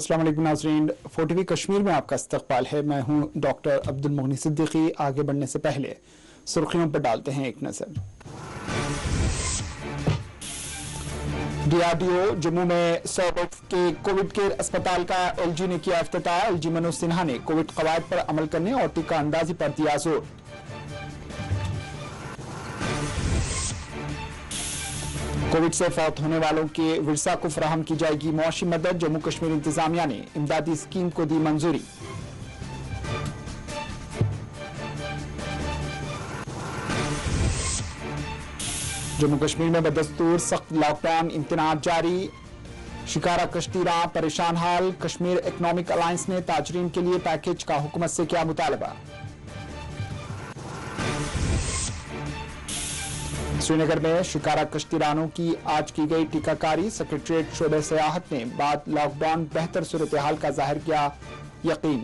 अस्सलाम वालेकुम नाज़रीन, 4TV कश्मीर में आपका इस्तकबाल है। मैं हूं डॉक्टर अब्दुल मोहनी सिद्दीकी। आगे बढ़ने से पहले सुर्खियों पर डालते हैं एक नज़र। DRDO जम्मू में 100 बेड के कोविड केयर अस्पताल का LG ने किया इफ्तिताह। LG मनोज सिन्हा ने कोविड कवायद पर अमल करने और टीका अंदाजी पर दिया जोर। कोविड से फौत होने वालों के विरसा को फराहम की जाएगी मुआशी मदद। जम्मू कश्मीर इंतजामिया ने इमदादी स्कीम को दी मंजूरी। जम्मू कश्मीर में बदस्तूर सख्त लॉकडाउन, इम्तनात जारी। शिकारा कश्तीरां परेशान हाल। कश्मीर इकनॉमिक अलायंस ने ताजरीन के लिए पैकेज का हुकूमत से किया मुतालबा। श्रीनगर में शिकारा कश्तीरानों की आज की गई टीकाकारी। सेक्रेटरीट शोबे सियाहत ने बाद लॉकडाउन बेहतर सूरत हाल का जाहिर किया यकीन।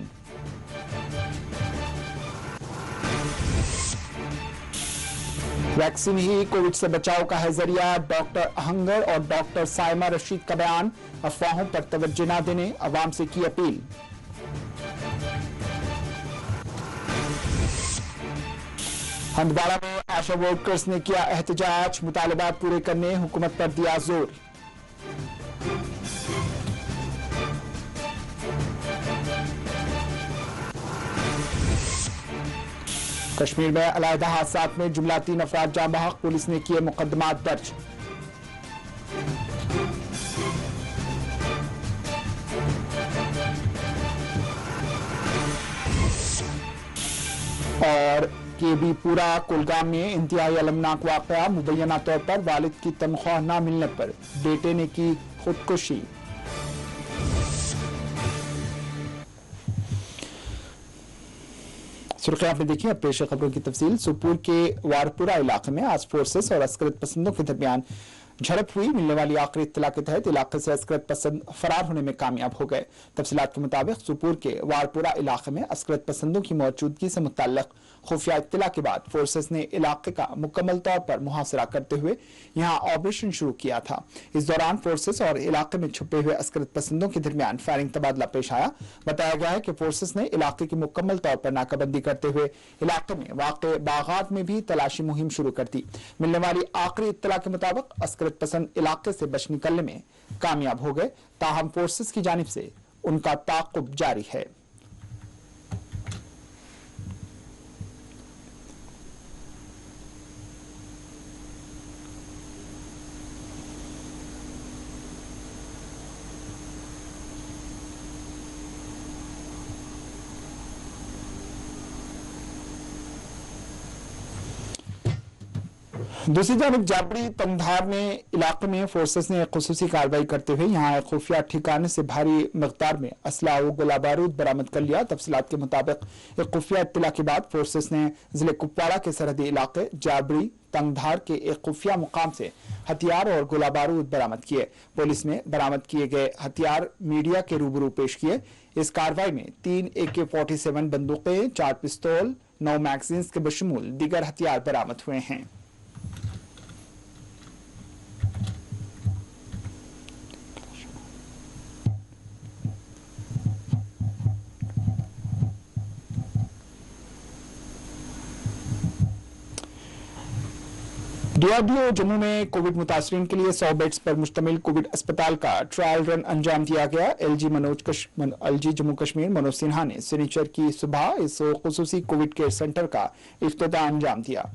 वैक्सीन ही कोविड से बचाव का है जरिया। डॉक्टर अहंगर और डॉक्टर साइमा रशीद का बयान। अफवाहों पर तवज्जो न देने अवाम से की अपील। हंदवाड़ा में आशा वर्कर्स ने किया एहतजाज। मुतालबात पूरे करने हुकूमत पर दिया जोर। कश्मीर में अलहदा हादसात में जुमला 3 अफराद जाँ बहक। पुलिस ने किए मुकदमात दर्ज। और KB पूरा कुलगाम में इंतहाई अलमनाक वाकया। मुबैना तौर पर वालिद की तनख्वाह न मिलने पर बेटे ने की खुदकुशी। सुर्खियां में देखिए अब पेश खबरों की तफसील। सुरपुर के वारपुरा इलाके में आज फोर्सेस और अस्करत पसंदों के दरमियान झड़प हुई। मिलने वाली आखिरी इत्तला के तहत इलाके से अस्करत पसंद फरार होने में कामयाब हो गए। तफसीलात के मुताबिक सुरपुर के वारपुरा इलाके में अस्करत पसंदों की मौजूदगी से मुतल्लिक खुफिया इत्तला के बाद फोर्सेस ने इलाके का मुकम्मल तौर पर मुहासरा करते हुए यहां ऑपरेशन शुरू किया था। इस दौरान फोर्सेस और इलाके में छुपे हुए अस्करत पसंदों के दरमियान फायरिंग तबादला पेश आया। बताया गया है कि फोर्सेस ने इलाके की मुकम्मल तौर पर नाकाबंदी करते हुए इलाके में वाक़े बागात में भी तलाशी मुहिम शुरू कर दी। मिलने वाली आखिरी इत्तला के मुताबिक अस्करत पसंद इलाके से बच निकलने में कामयाब हो गए। ताहम फोर्सेस की जानिब से उनका ताक़ुब जारी है। दूसरी जानब जाबड़ी तंगधार में इलाके में फोर्सेस ने खुसूसी कार्रवाई करते हुए यहां एक खुफिया ठिकाने से भारी मकदार में असला व गोला बारूद बरामद कर लिया। तफसीलात के मुताबिक एक खुफिया इत्तला के बाद फोर्सेस ने जिले कुपवाड़ा के सरहदी इलाके जाबड़ी तंगधार के एक खुफिया मुकाम से हथियार और गोला बारूद बरामद किए। पुलिस ने बरामद किए गए हथियार मीडिया के रूबरू पेश किए। इस कार्रवाई में 3 AK-47 बंदूकें, 4 पिस्तौल, 9 मैगजीन्स के बशमूल दीगर हथियार बरामद हुए हैं। DRDO जम्मू में कोविड मुतासरीन के लिए 100 बेड्स पर मुश्तमिल कोविड अस्पताल का ट्रायल रन अंजाम दिया गया। LG जम्मू कश्मीर मनोज सिन्हा ने शनिचर की सुबह इस खुसूसी कोविड केयर सेंटर का इफ्तिताह अंजाम दिया।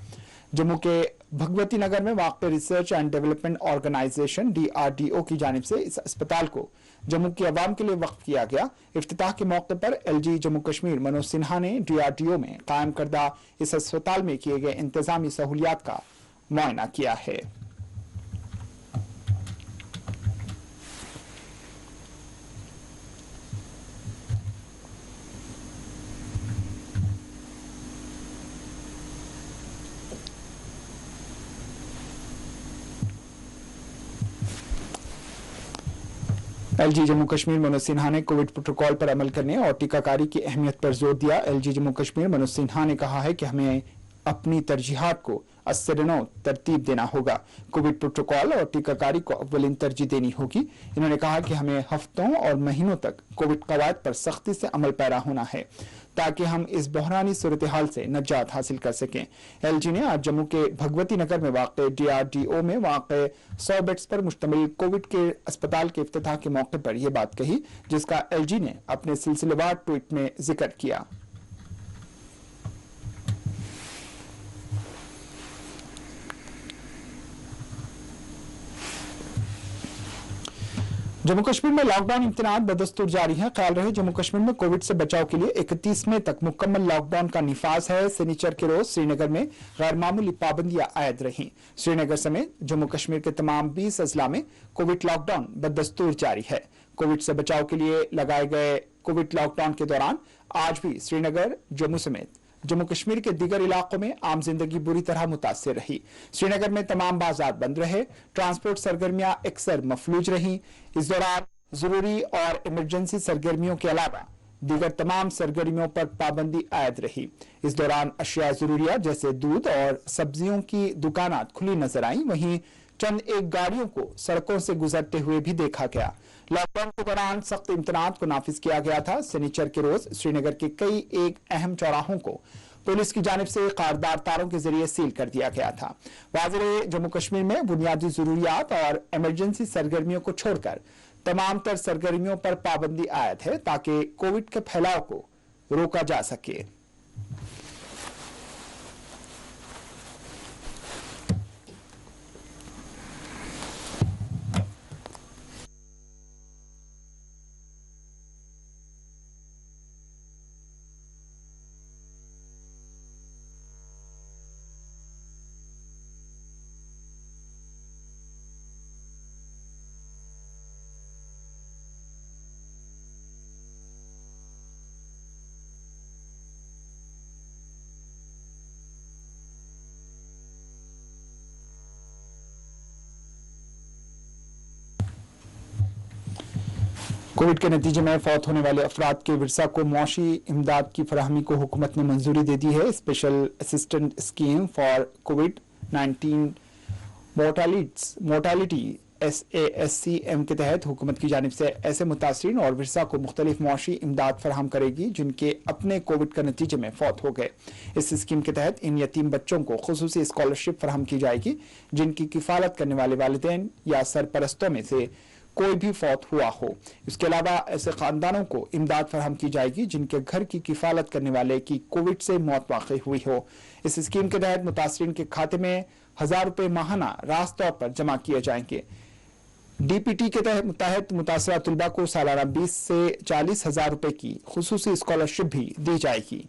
जम्मू के भगवती नगर में वाक़ research and development organisation DRDO की जानिब से इस अस्पताल को जम्मू की आवाम के लिए वक्फ किया गया। इफ्तिताह के मौके पर LG जम्मू कश्मीर मनोज सिन्हा ने DRDO में कायम करदा इस अस्पताल में किए गए इंतजामी सहूलियात का मुआयना किया है। LG जम्मू कश्मीर मनोज सिन्हा ने कोविड प्रोटोकॉल पर अमल करने और टीकाकारी की अहमियत पर जोर दिया। LG जम्मू कश्मीर मनोज सिन्हा ने कहा है कि हमें अपनी तरजीहात को असरनो तरतीब देना होगा। कोविड प्रोटोकॉल और टीकाकारी को अव्वलीन तरजीह देनी होगी। इन्होंने कहा कि हमें हफ्तों और महीनों तक कोविड कवायद पर सख्ती से अमल पैरा होना है ताकि हम इस बहरानी सूरत हाल से निजात हासिल कर सकें। एलजी ने आज जम्मू के भगवती नगर में वाक़ DRDO में वाक़ 100 बेड्स पर मुश्तमिल कोविड के अस्पताल के इफ्तिताह के मौके पर यह बात कही, जिसका एलजी ने अपने सिलसिलेवार ट्वीट में जिक्र किया। जम्मू कश्मीर में लॉकडाउन इम्तनात बदस्तूर जारी है। ख्याल रहे जम्मू कश्मीर में कोविड से बचाव के लिए 31 मई तक मुकम्मल लॉकडाउन का निफाज है। शनिचर के रोज श्रीनगर में गैर मामूली पाबंदियां आयद रही। श्रीनगर समेत जम्मू कश्मीर के तमाम 20 अजला में कोविड लॉकडाउन बदस्तूर जारी है। कोविड से बचाव के लिए लगाए गए कोविड लॉकडाउन के दौरान आज भी श्रीनगर, जम्मू समेत जम्मू कश्मीर के दीगर इलाकों में आम जिंदगी बुरी तरह मुतासिर रही। श्रीनगर में तमाम बाजार बंद रहे। ट्रांसपोर्ट सरगर्मियां अक्सर मफलूज रही। इस दौरान जरूरी और इमरजेंसी सरगर्मियों के अलावा दीगर तमाम सरगर्मियों पर पाबंदी आयद रही। इस दौरान अशिया जरूरिया जैसे दूध और सब्जियों की दुकानात खुली नजर आई। वहीं चंद एक गाड़ियों को सड़कों से गुजरते हुए भी देखा गया। लॉकडाउन के दौरान सख्त इम्तनात को नाफिज किया गया था। शनिचर के रोज श्रीनगर के कई एक अहम चौराहों को पुलिस की जानिब से कारदार तारों के जरिए सील कर दिया गया था। वाज़ेह जम्मू कश्मीर में बुनियादी जरूरियात और इमरजेंसी सरगर्मियों को छोड़कर तमाम तर सरगर्मियों पर पाबंदी आयद है ताकि कोविड के फैलाव को रोका जा सके। कोविड के नतीजे में फौत होने वाले अफराद के विरसा को मुआशी इमदाद की फराहमी को हुकूमत ने मंजूरी दे दी है। Special assistant scheme for covid mortality SASCM के तहत हुकूमत की जानिब से ऐसे मुतासरीन और विरसा को मुख्तलिफ मुआशी इमदाद फराहम करेगी जिनके अपने कोविड के नतीजे में फौत हो गए। इस स्कीम के तहत इन यतीम बच्चों को खुसूसी स्कॉलरशिप फराहम की जाएगी जिनकी किफालत करने वाले वालिदैन या सरपरस्तों में से कोई भी फौत हुआ हो। इसके अलावा ऐसे खानदानों को इमदाद फराहम की जाएगी जिनके घर की किफालत करने वाले की कोविड से मौत वाक़ई हुई हो। इस स्कीम के तहत मुतासरीन के खाते में 1000 रुपये माहाना रास्त तौर पर जमा किए जाएंगे। DPT के तहत मुतासरा तुलबा को सालाना 20 से 40 हजार रुपए की खुसूसी स्कॉलरशिप भी दी जाएगी।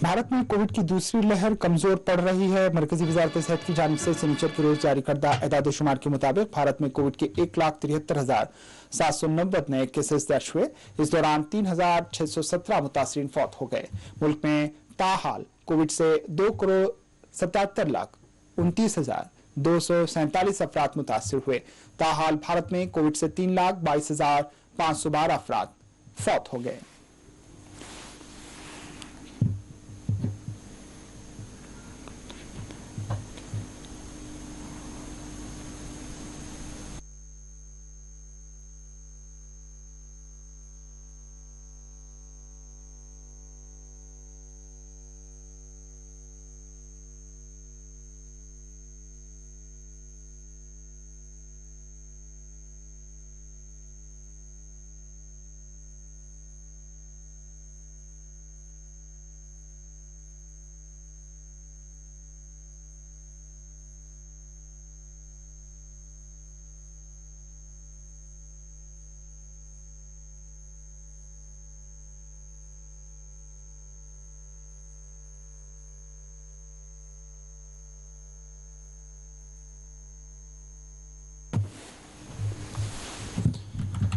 भारत में कोविड की दूसरी लहर कमजोर पड़ रही है। मरकजी वजारत सेहत की जानिब से शनिचर के रोज जारी करदा एदाद शुमार के मुताबिक भारत में कोविड के 1,73,790 नए केसेस दर्ज हुए। इस दौरान 3,617 मुतासरीन फौत हो गए। मुल्क में ताहाल कोविड से 2,77,29,247 अफराद मुतासर हुए। ताहाल भारत में कोविड से 3,22,512 अफराद फौत हो गए।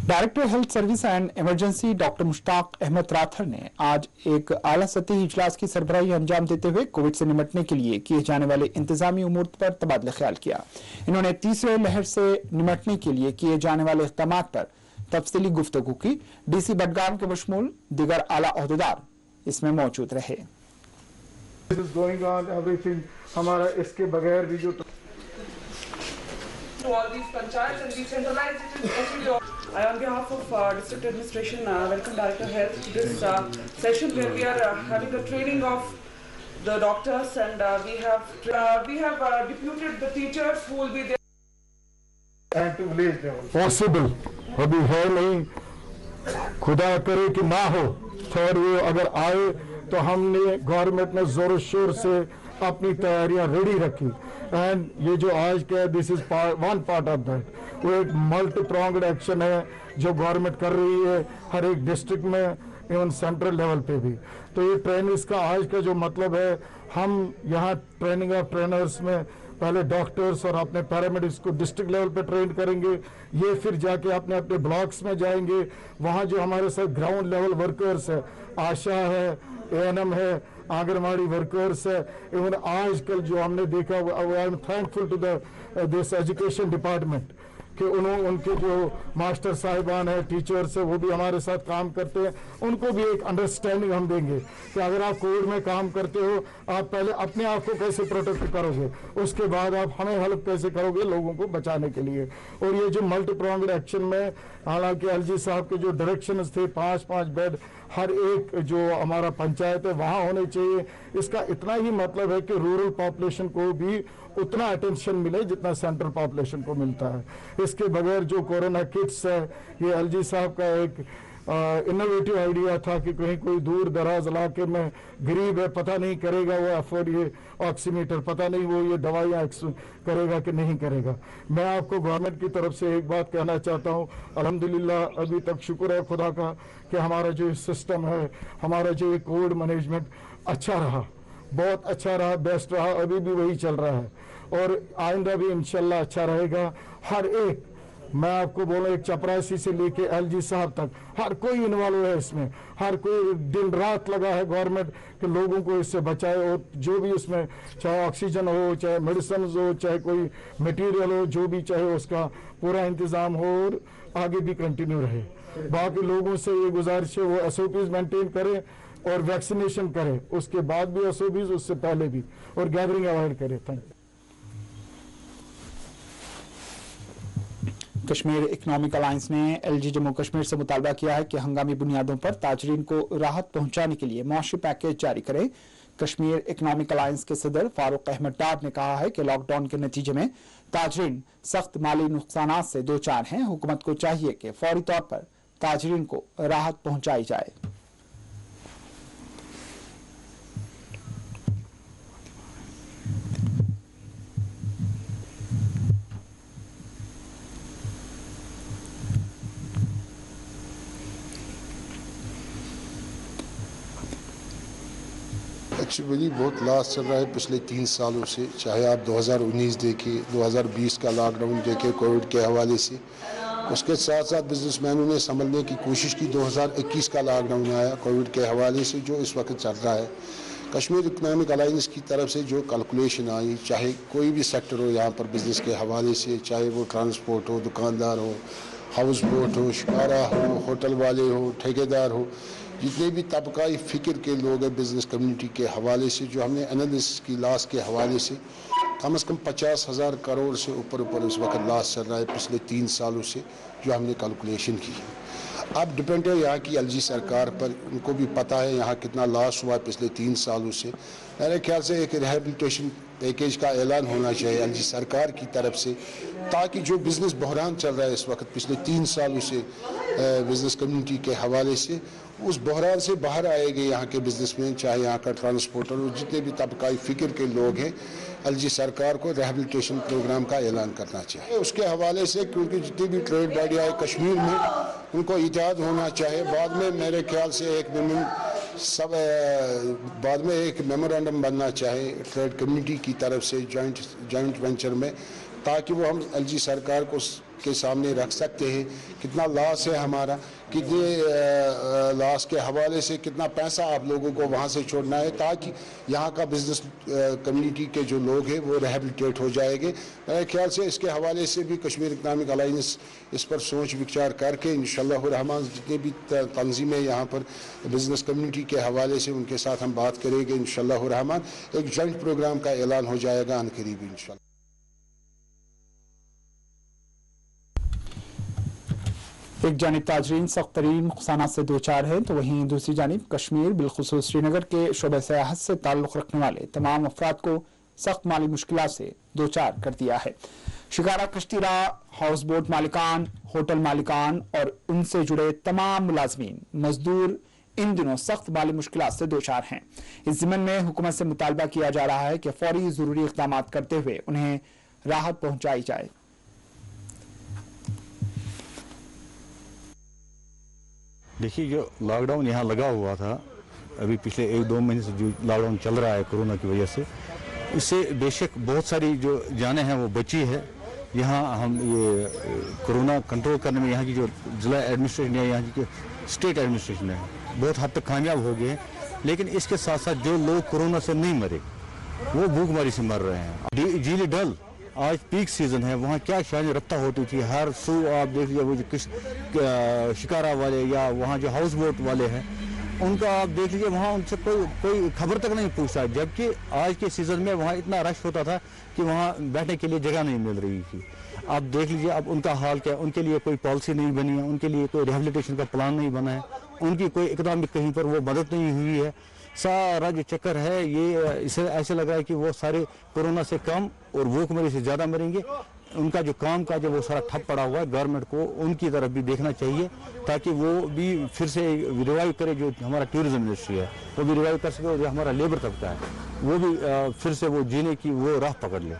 Director health service and emergency doctor Mushtaq Ahmad Rather ने आज एक आला सतही इजलास की सरबराही अंजाम देते हुए कोविड से निपटने के लिए किए जाने वाले इंतजामी उमूर पर तबादला ख्याल किया। इन्होंने तीसरे लहर से निपटने के लिए किए जाने वाले इक़दाम पर तफसीली गुफ्तगू की। डीसी बडगाम के बशमूल दीगर आला ओहदेदार इसमें मौजूद रहे। हमारा इसके बगैर भी जो to all these panchayats and decentralize it is actually all. I, on behalf of District Administration, welcome Director Health to this session where we are having a training of the doctors, and we have deputed the teachers who will be there. and to village level. Possible अभी है नहीं, खुदा करे कि ना हो, और वो अगर आए तो हमने गवर्नमेंट ने जोर शोर से अपनी तैयारियां रेडी रखी। एंड ये जो आज का this is one part of that, वो एक मल्टी प्रोंग्ड एक्शन है जो गवर्नमेंट कर रही है हर एक डिस्ट्रिक्ट में, इवन सेंट्रल लेवल पे भी। तो ये ट्रेनिंग्स का आज का जो मतलब है, हम यहाँ ट्रेनिंग ऑफ ट्रेनर्स में पहले डॉक्टर्स और अपने पैरामेडिक्स को डिस्ट्रिक्ट लेवल पे ट्रेन करेंगे, ये फिर जाके अपने अपने ब्लॉक्स में जाएंगे, वहाँ जो हमारे साथ ग्राउंड लेवल वर्कर्स है, आशा है, एएनएम है, आंगनवाड़ी वर्कर्स है, इवन आजकल जो हमने देखा, I am thankful to this education department कि उनके जो मास्टर साहिबान है, टीचर्स है, वो भी हमारे साथ काम करते हैं। उनको भी एक अंडरस्टैंडिंग हम देंगे कि अगर आप कोविड में काम करते हो, आप पहले अपने आप को कैसे प्रोटेक्ट करोगे, उसके बाद आप हमें हेल्प कैसे करोगे लोगों को बचाने के लिए। और ये जो मल्टी प्रोंग्ड एक्शन में, हालांकि एलजी साहब के जो डायरेक्शंस थे, 5-5 बेड हर एक जो हमारा पंचायत है वहाँ होने चाहिए, इसका इतना ही मतलब है कि रूरल पॉपुलेशन को भी उतना अटेंशन मिले जितना सेंट्रल पॉपुलेशन को मिलता है। इसके बगैर जो कोरोना किट्स है, ये एलजी साहब का एक इनोवेटिव आइडिया था कि कहीं कोई दूर दराज इलाके में गरीब है, पता नहीं करेगा वो अफोर्ड ये ऑक्सीमीटर, पता नहीं वो ये दवाइयाँ करेगा कि नहीं करेगा। मैं आपको गवर्नमेंट की तरफ से एक बात कहना चाहता हूँ, अल्हम्दुलिल्लाह अभी तक शुक्र है खुदा का कि हमारा जो सिस्टम है, हमारा जो कोविड मैनेजमेंट अच्छा रहा, बहुत अच्छा रहा, बेस्ट रहा, अभी भी वही चल रहा है और आइंदा भी इंशाल्लाह अच्छा रहेगा। हर एक, मैं आपको बोलूं, एक चपरासी से लेके एलजी साहब तक हर कोई इन्वॉल्व है इसमें, हर कोई दिन रात लगा है गवर्नमेंट के लोगों को इससे बचाए। और जो भी इसमें चाहे ऑक्सीजन हो, चाहे मेडिसिन हो, चाहे कोई मटेरियल हो, जो भी चाहे उसका पूरा इंतजाम हो और आगे भी कंटिन्यू रहे। बाकी लोगों से ये गुजारिश है वो एसओपीज मेंटेन करें और वैक्सीनेशन करें, उसके बाद भी एसओपीज, उससे पहले भी, और गैदरिंग अवॉइड करें। Thank you. Kashmir economic alliance ने एलजी जम्मू कश्मीर से मुतालबा किया है कि हंगामी बुनियादों पर ताजरीन को राहत पहुंचाने के लिए मुआशी पैकेज जारी करें। कश्मीर इकोनॉमिक अलायंस के सदर फारूक अहमद डार ने कहा है कि लॉकडाउन के नतीजे में ताजरीन सख्त माली नुकसानात से दो चार हैं। हुकूमत को चाहिए कि फौरी तौर पर ताजरीन को राहत पहुंचाई जाए। एक्चुअली बहुत लॉस चल रहा है पिछले 3 सालों से, चाहे आप 2019 देखिए, 2020 का लॉकडाउन देखिए कोविड के हवाले से, उसके साथ साथ बिजनेसमैनों ने संभलने की कोशिश की। 2021 का लॉकडाउन आया कोविड के हवाले से जो इस वक्त चल रहा है। कश्मीर इकोनॉमिक अलायंस की तरफ से जो कैलकुलेशन आई, चाहे कोई भी सेक्टर हो यहाँ पर बिजनेस के हवाले से, चाहे वो ट्रांसपोर्ट हो, दुकानदार हो, हाउस बोट हो, शिकारा हो, होटल वाले हो, ठेकेदार हो, जितने भी तबकाई फ़िक्र के लोग हैं बिज़नेस कम्युनिटी के हवाले से, जो हमने एनालिसिस की लॉस के हवाले से कम 50,000 करोड़ से ऊपर इस वक्त लॉस चल रहा है पिछले 3 सालों से, जो हमने कैलकुलेशन की है। अब डिपेंड है यहाँ की एलजी सरकार पर, उनको भी पता है यहाँ कितना लॉस हुआ पिछले 3 सालों से। मेरे ख्याल से एक रिहेबिलिटेशन पैकेज का ऐलान होना चाहिए एलजी सरकार की तरफ से, ताकि जो बिज़नेस बहरान चल रहा है इस वक्त पिछले 3 सालों से बिज़नेस कम्युनिटी के हवाले से, उस बहरान से बाहर आएंगे यहाँ के बिजनेसमैन, चाहे यहाँ का ट्रांसपोर्टर हो, जितने भी तबकाई फ़िक्र के लोग हैं। एलजी सरकार को रिहेबिलिटेशन प्रोग्राम का ऐलान करना चाहिए उसके हवाले से, क्योंकि जितनी भी ट्रेड बॉडियाँ है कश्मीर में, उनको इत्तेहाद होना चाहिए। बाद में मेरे ख्याल से एक मेमोरेंडम बनना चाहिए ट्रेड कम्युनिटी की तरफ से, जॉइंट वेंचर में, ताकि वो हम LG सरकार को के सामने रख सकते हैं कितना लॉस है हमारा, कितने लॉस के हवाले से कितना पैसा आप लोगों को वहाँ से छोड़ना है, ताकि यहाँ का बिजनेस कम्युनिटी के जो लोग हैं वो रिहेबिलिटेट हो जाएंगे। मेरे ख्याल से इसके हवाले से भी कश्मीर इकनॉमिक अलायंस इस पर सोच विचार करके इंशाअल्लाह रहमान जितने भी तंजीमें यहाँ पर बिजनेस कम्युनिटी के हवाले से उनके साथ हम बात करेंगे। इंशाअल्लाह रहमान एक जॉइंट प्रोग्राम का ऐलान हो जाएगा अनकरीब इंशाअल्लाह। एक जानिब ताजरीन सख्त तरीन नुकसानात से दो चार है, तो वहीं दूसरी जानिब कश्मीर बिलखुसूस श्रीनगर के शोबे सियाहत से ताल्लुक़ रखने वाले तमाम अफराद को सख्त माली मुश्किलात से दो चार कर दिया है। शिकारा कश्तीरा, हाउस बोट मालिकान, होटल मालिकान और उनसे जुड़े तमाम मुलाजमीन मजदूर इन दिनों सख्त माली मुश्किलात से दो चार हैं। इस ज़िम्मन में हुकूमत से मुतालबा किया जा रहा है कि फौरी ज़रूरी इक़दाम करते हुए उन्हें राहत पहुँचाई जाए। देखिए, जो लॉकडाउन यहाँ लगा हुआ था अभी पिछले 1-2 महीने से जो लॉकडाउन चल रहा है कोरोना की वजह से, इससे बेशक बहुत सारी जो जानें हैं वो बची है। यहाँ हम ये कोरोना कंट्रोल करने में यहाँ की जो ज़िला एडमिनिस्ट्रेशन या यहाँ की स्टेट एडमिनिस्ट्रेशन है बहुत हद तक कामयाब हो गए हैं। लेकिन इसके साथ साथ जो लोग कोरोना से नहीं मरे वो भूखमरी से मर रहे हैं। झील डल आज पीक सीजन है, वहाँ क्या शान रफ्ता होती थी। हर सू आप देख लीजिए, वो जो शिकारा वाले या वहाँ जो हाउस बोट वाले हैं उनका आप देख लीजिए, वहाँ उनसे कोई खबर तक नहीं पूछता। जबकि आज के सीज़न में वहाँ इतना रश होता था कि वहाँ बैठने के लिए जगह नहीं मिल रही थी। आप देख लीजिए अब उनका हाल क्या है। उनके लिए कोई पॉलिसी नहीं बनी है, उनके लिए कोई रिहेबिलिटेशन का प्लान नहीं बना है, उनकी कोई इकनॉमिक कहीं पर वो मदद नहीं हुई है। सारा जो चक्कर है ये इसे ऐसे लग रहा है कि वो सारे कोरोना से कम और भूखमरी से ज़्यादा मरेंगे। उनका जो काम काज है वो सारा ठप पड़ा हुआ है। गवर्नमेंट को उनकी तरफ भी देखना चाहिए ताकि वो भी फिर से रिवाइव करे। जो हमारा टूरिज्म इंडस्ट्री है वो भी रिवाइव कर सके और जो हमारा लेबर तबका है वो भी फिर से वो जीने की वो राह पकड़ ले।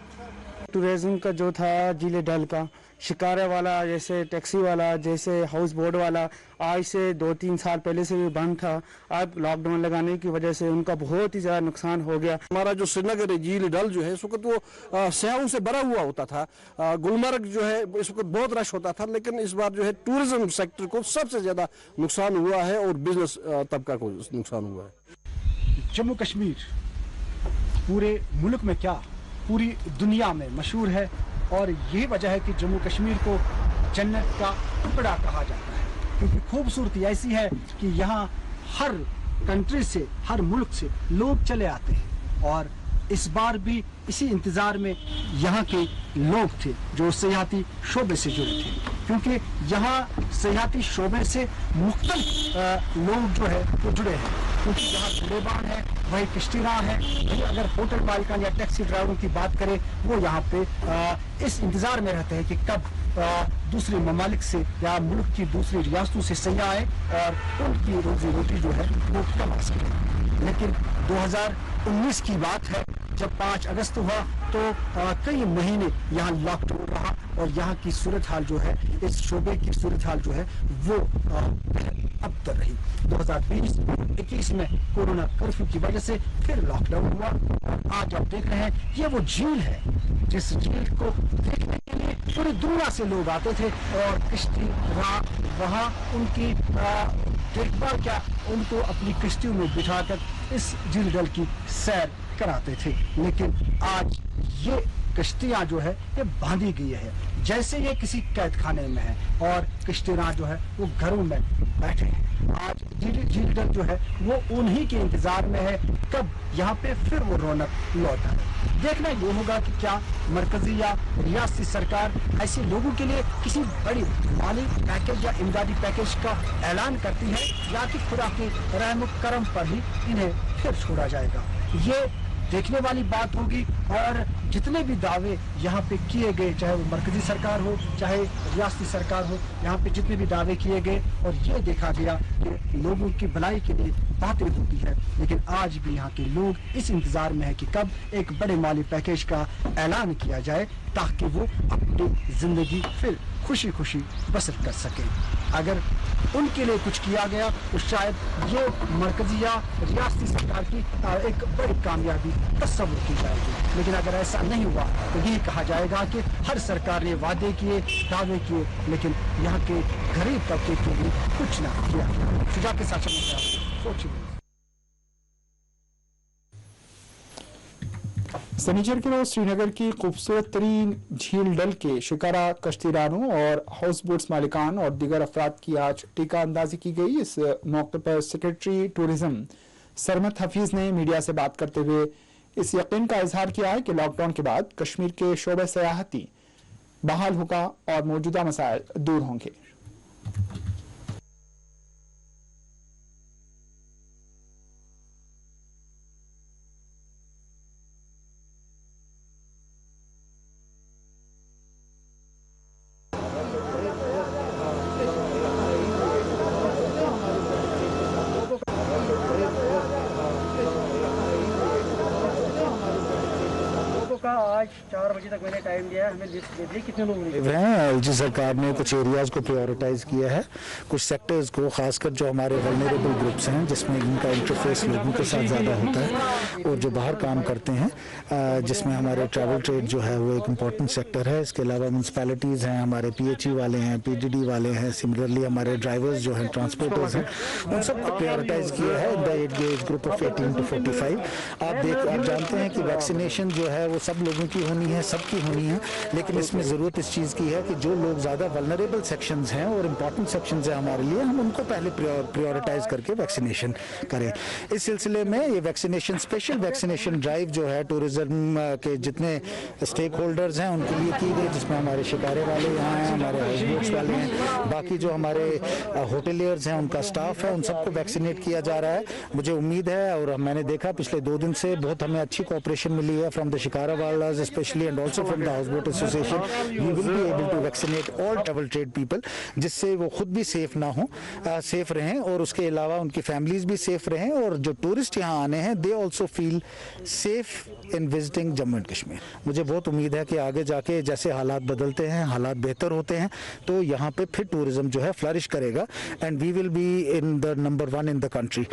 टूरिज्म का जो था जिले डल का शिकारे वाला, जैसे टैक्सी वाला, जैसे हाउस बोट वाला, आज से 2-3 साल पहले से भी बंद था। अब लॉकडाउन लगाने की वजह से उनका बहुत ही ज़्यादा नुकसान हो गया। हमारा जो श्रीनगर झील डल जो है इस वक्त वो सयाहों से भरा हुआ होता था। गुलमर्ग जो है इस वक्त बहुत रश होता था, लेकिन इस बार जो है टूरिज्म सेक्टर को सबसे ज़्यादा नुकसान हुआ है और बिजनेस तबका को नुकसान हुआ है। जम्मू कश्मीर पूरे मुल्क में क्या पूरी दुनिया में मशहूर है और यही वजह है कि जम्मू कश्मीर को जन्नत का टुकड़ा कहा जाता है, क्योंकि खूबसूरती ऐसी है कि यहाँ हर कंट्री से, हर मुल्क से लोग चले आते हैं। और इस बार भी इसी इंतज़ार में यहाँ के लोग थे जो सयाहती शोबे से जुड़े थे, क्योंकि यहाँ सयाहती शोबे से मुख्तलिफ लोग जो है वो जुड़े हैं। क्योंकि यहाँ गुलेबान है, वही किश्तीरा है, वही अगर होटल मालिकान या टैक्सी ड्राइवरों की बात करें वो यहाँ पे इस इंतज़ार में रहते हैं कि कब दूसरे ममालिक से या मुल्क की दूसरी रियासतों से सयाह आए और उनकी रोजी रोटी जो है वो कमा सके। लेकिन 2019 की बात है, जब 5 अगस्त हुआ तो कई महीने यहाँ लॉकडाउन रहा और यहाँ की सूरत हाल जो है, इस शोबे की सूरत हाल जो है वो अबतर रही। 2020-21 में कोरोना कर्फ्यू की वजह से फिर लॉकडाउन हुआ और आज आप देख रहे हैं ये वो झील है जिस झील को देखने के लिए पूरी दुनिया से लोग आते थे और किश्ती वहाँ उनकी देखभाल क्या, उनको अपनी किश्तियों में बिठाकर इस झील डल की सैर कराते थे। लेकिन आज ये किश्तियाँ जो है ये बांधी गई है जैसे ये किसी कैद खाने में है और किश्तियाँ जो है वो घरों में बैठे हैं। आज झील डल जो है वो उन्हीं के इंतजार में है कब यहाँ पे फिर वो रौनक लौट आए। देखना ये होगा कि क्या मरकजी या रियासती सरकार ऐसे लोगों के लिए किसी बड़ी माली पैकेज या इमदादी पैकेज का ऐलान करती है या कि खुदा के रहम करम पर ही इन्हें फिर छोड़ा जाएगा। ये देखने वाली बात होगी। और जितने भी दावे यहाँ पे किए गए, चाहे वो मरकजी सरकार हो चाहे रियासती सरकार हो, यहाँ पे जितने भी दावे किए गए और ये देखा गया कि लोगों की भलाई के लिए बातें होती है, लेकिन आज भी यहाँ के लोग इस इंतजार में है कि कब एक बड़े माली पैकेज का ऐलान किया जाए ताकि वो अपनी जिंदगी फिर खुशी खुशी बसर कर सके। अगर उनके लिए कुछ किया गया तो शायद ये मरकजी या रियासती सरकार की एक बड़ी कामयाबी तस्वुर की जाएगी। लेकिन अगर ऐसा नहीं हुआ तो यही कहा जाएगा कि हर सरकार ने वादे किए, दावे किए, लेकिन यहाँ के गरीब तबके के लिए कुछ ना किया। शुजा के साथ सोचिए। शनिचर के रोज श्रीनगर की खूबसूरत तरीन झील डल के शिकारा कश्तीरानों और हाउस बोट्स मालिकान और दीगर अफराद की आज टीका अंदाजी की गई। इस मौके पर सेक्रेटरी टूरिज्म सरमत हफीज ने मीडिया से बात करते हुए इस यकीन का इजहार किया है कि लॉकडाउन के बाद कश्मीर के शोबे सयाहती बहाल होगा और मौजूदा मसाइल दूर होंगे। आज 4 बजे तक मैंने टाइम दिया है, हमें लिस्ट दे दी कितने लोग हैं। एलजी सरकार ने कुछ एरियाज को प्रायोरिटाइज किया है, कुछ सेक्टर्स को, खासकर जो हमारे वल्नरेबल ग्रुप्स हैं जिसमें इनका इंटरफेस लोगों के साथ ज़्यादा होता है और जो बाहर काम करते हैं, जिसमें हमारे ट्रैवल ट्रेड जो है वो एक इम्पॉर्टेंट सेक्टर है। इसके अलावा म्यूनसिपैलिटीज़ हैं, हमारे PHE वाले हैं, PDD वाले हैं, सिमिलरली हमारे ड्राइवर्स जो हैं, ट्रांसपोर्टर्स हैं, उन सबको प्रायोरिटाइज किया है in the age group of 18 to 45। आप जानते हैं कि वैक्सीनेशन जो है वो सब लोगों की होनी है, सबकी होनी है, लेकिन इसमें ज़रूरत इस चीज़ की है कि जो लोग ज़्यादा वल्नरेबल सेक्शंस हैं और इम्पॉर्टेंट सेक्शंस हैं हमारे लिए, हम उनको पहले प्रायोरिटाइज करके वैक्सीनेशन करें। इस सिलसिले में ये वैक्सीनेशन, स्पेशल वैक्सीनेशन ड्राइव जो है टूरिज्म के जितने स्टेक होल्डर्स हैं उनके लिए की गई, जिसमें हमारे शिकारे वाले यहाँ हैं, हमारे हाउस बोट्स वाले हैं, बाकी जो हमारे होटलियर्स हैं उनका स्टाफ है, उन सबको वैक्सीनेट किया जा रहा है। मुझे उम्मीद है और मैंने देखा पिछले 2 दिन से बहुत हमें अच्छी कोऑपरेशन मिली है from the shikara walas especially and also from the Houseboat Association. We will be able to vaccinate all travel trade people, जिससे वो खुद भी सेफ ना हो, सेफ रहें और उसके अलावा उनकी फैमिलीज भी सेफ रहें और जो टूरिस्ट यहाँ आने हैं they also feel safe in visiting Jammu and Kashmir. मुझे बहुत उम्मीद है कि आगे जाके जैसे हालात बदलते हैं, हालात बेहतर होते हैं, तो यहाँ पे फिर टूरिज्म जो है फ्लरिश करेगा and we will be in the number 1 in the country.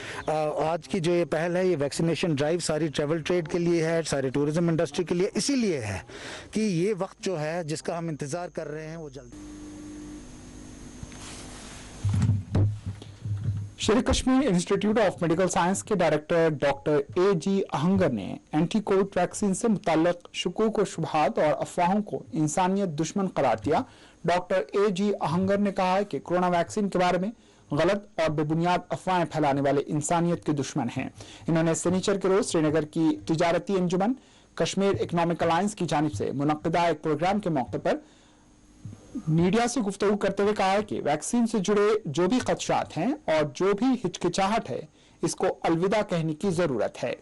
आज की जो ये पहल है, ये वैक्सीनेशन ड्राइव सारी ट्रेवल ट्रेड के लिए है, सारी टूरिज्म इंडस्ट्री के लिए, इसीलिए है कि ये वक्त जो है जिसका हम इंतजार कर रहे हैं वो जल्दी। शेर Kashmir institute of medical science के डायरेक्टर डॉक्टर A.G. अहंगर ने एंटी कोविड वैक्सीन से मुताल्लिक शुकूक व शुबहात और अफवाहों को इंसानियत दुश्मन करार दिया। Doctor A.G. अहंगर ने कहा है कि कोरोना वैक्सीन के बारे में गलत और बेबुनियाद अफवाहें फैलाने वाले इंसानियत के दुश्मन हैं। इन्होंने शनिचर के रोज श्रीनगर की तिजारती अंजुमन कश्मीर इकोनॉमिक अलायंस की जानिब से मुनक्किदा एक प्रोग्राम के मौके पर मीडिया से गुफ्तगू करते हुए कहा है कि वैक्सीन से जुड़े जो भी खदशात हैं और जो भी हिचकिचाहट है, इसको अलविदा कहने की जरूरत है।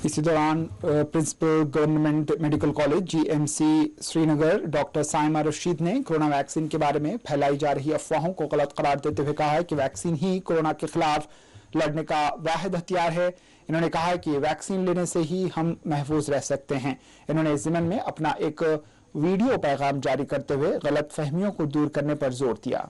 इसी दौरान principal government medical college GMC Srinagar doctor Saima Rashid ने कोरोना वैक्सीन के बारे में फैलाई जा रही अफवाहों को गलत करार देते हुए कहा है कि वैक्सीन ही कोरोना के खिलाफ लड़ने का वाहिद हथियार है। इन्होंने कहा है कि वैक्सीन लेने से ही हम महफूज रह सकते हैं। इन्होंने इस ज़िमन में अपना एक वीडियो पैगाम जारी करते हुए गलत फहमियों को दूर करने पर जोर दिया।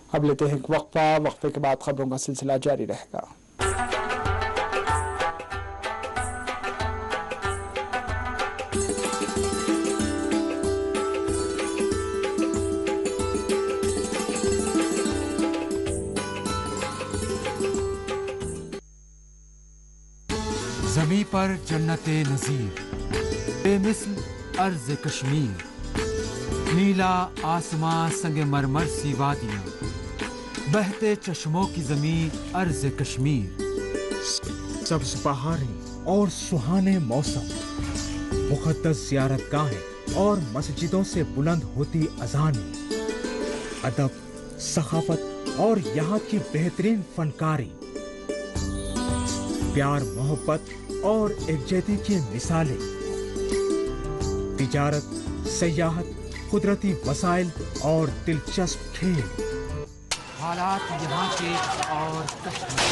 अब लेते हैं एक वक्फा, वक्फे के बाद खबरों का सिलसिला जारी रहेगा। जमी पर जन्नते नजीर, बेमिसल अर्ज कश्मीर, नीला आसमां संगे मरमर सी वादियां, बहते चश्मों की जमीन अर्ज कश्मीर, सब्ज पहाड़ें और सुहाने मौसम, मुक़द्दस ज़ियारतगाहें और मस्जिदों से बुलंद होती अज़ानें, अदब, सखाफत और यहाँ की बेहतरीन फनकारी, प्यार मोहब्बत और एकजुटता की मिसालें, तिजारत, सयाहत, कुदरती वसाइल और दिलचस्प खेल, हालात यहाँ के और कश्मीर।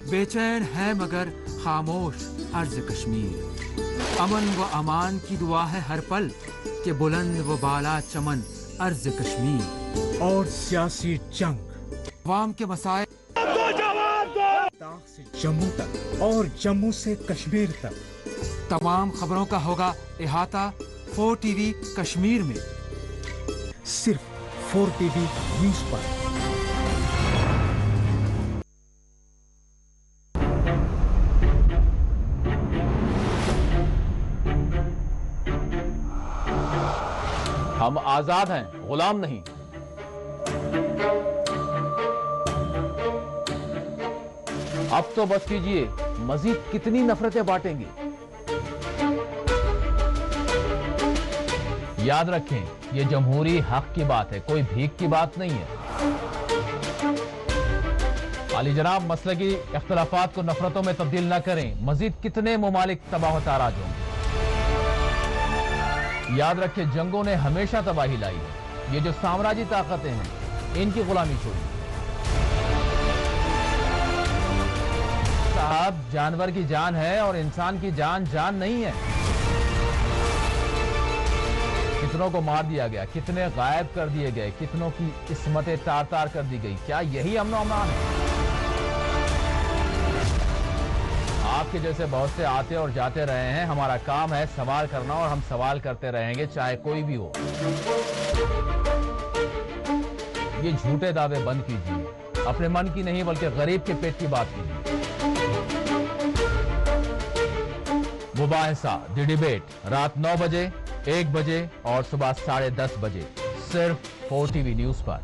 बेचैन है मगर खामोश अर्ज कश्मीर, अमन व अमान की दुआ है हर पल के बुलंद व बाला चमन अर्ज कश्मीर। और सियासी जंग, अवाम के मसाइल से जम्मू तक और जम्मू से कश्मीर तक, तमाम खबरों का होगा इहाता 4 TV कश्मीर में, सिर्फ 4 TV न्यूज़ पर। हम आजाद हैं, गुलाम नहीं। अब तो बस कीजिए, मजीद कितनी नफरतें बांटेंगे। याद रखें, ये जमहूरी हक की बात है, कोई भीख की बात नहीं है। आली जनाब, मसले की इख्तलाफात को नफरतों में तब्दील न करें, मजीद कितने मुमालिक तबाह व ताराज होंगे। याद रखें, जंगों ने हमेशा तबाही लाई है। ये जो साम्राज्यी ताकतें हैं, इनकी गुलामी छोड़ी। साहब, जानवर की जान है और इंसान की जान जान नहीं है। कितनों को मार दिया गया, कितने गायब कर दिए गए, कितनों की किस्मतें तार तार कर दी गई। क्या यही अमन और अमान है? आपके जैसे बहुत से आते और जाते रहे हैं। हमारा काम है सवाल करना और हम सवाल करते रहेंगे, चाहे कोई भी हो। ये झूठे दावे बंद कीजिए, अपने मन की नहीं बल्कि गरीब के पेट की बात कीजिए। मुबाहिसा द डिबेट रात 9 बजे, 1 बजे और सुबह 10:30 बजे, सिर्फ 4 TV न्यूज़ पर।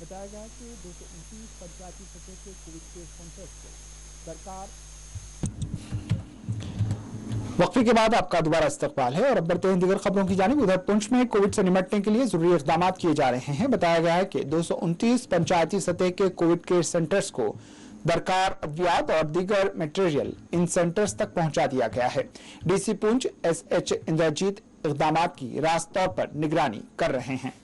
बताया गया कि 229 पंचायती सतह के कोविड केयर सेंटर्स को सरकार। वक्फे के बाद आपका दोबारा इस्तकबाल है और अब बढ़ते हैं दीगर खबरों की जानिब। उधर पुंछ में कोविड से निपटने के लिए जरूरी इकदाम किए जा रहे हैं। बताया गया है कि 229 पंचायती सतह के कोविड केयर सेंटर्स को दरकार अद्वियात और दीगर मटेरियल इन सेंटर्स तक पहुंचा दिया गया है। DC पुंछ SH इंद्रजीत इकदाम की रास्त तौर पर निगरानी कर रहे हैं।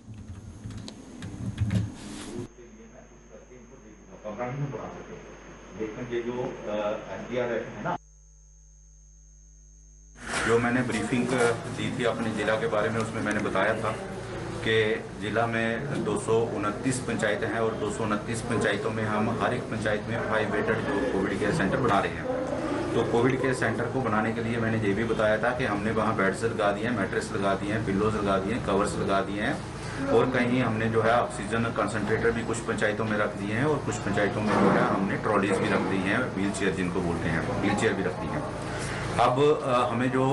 जो मैंने ब्रीफिंग दी थी अपने जिला के बारे में, उसमें मैंने बताया था कि जिला में 229 पंचायतें हैं और 229 पंचायतों में हम हर एक पंचायत में 5 बेडेड जो कोविड केयर सेंटर बना रहे हैं। तो कोविड केयर सेंटर को बनाने के लिए मैंने ये भी बताया था कि हमने वहाँ बेड्स लगा दिए हैं, मैट्रेस लगा दिए हैं, पिल्लोज लगा दिए हैं, कवर्स लगा दिए हैं और कहीं हमने जो है ऑक्सीजन कंसंट्रेटर भी कुछ पंचायतों में रख दिए हैं और कुछ पंचायतों में जो है हमने ट्रॉलीज भी रख दी हैं, व्हील चेयर जिनको बोलते हैं, व्हील चेयर भी रख दी हैं। अब हमें जो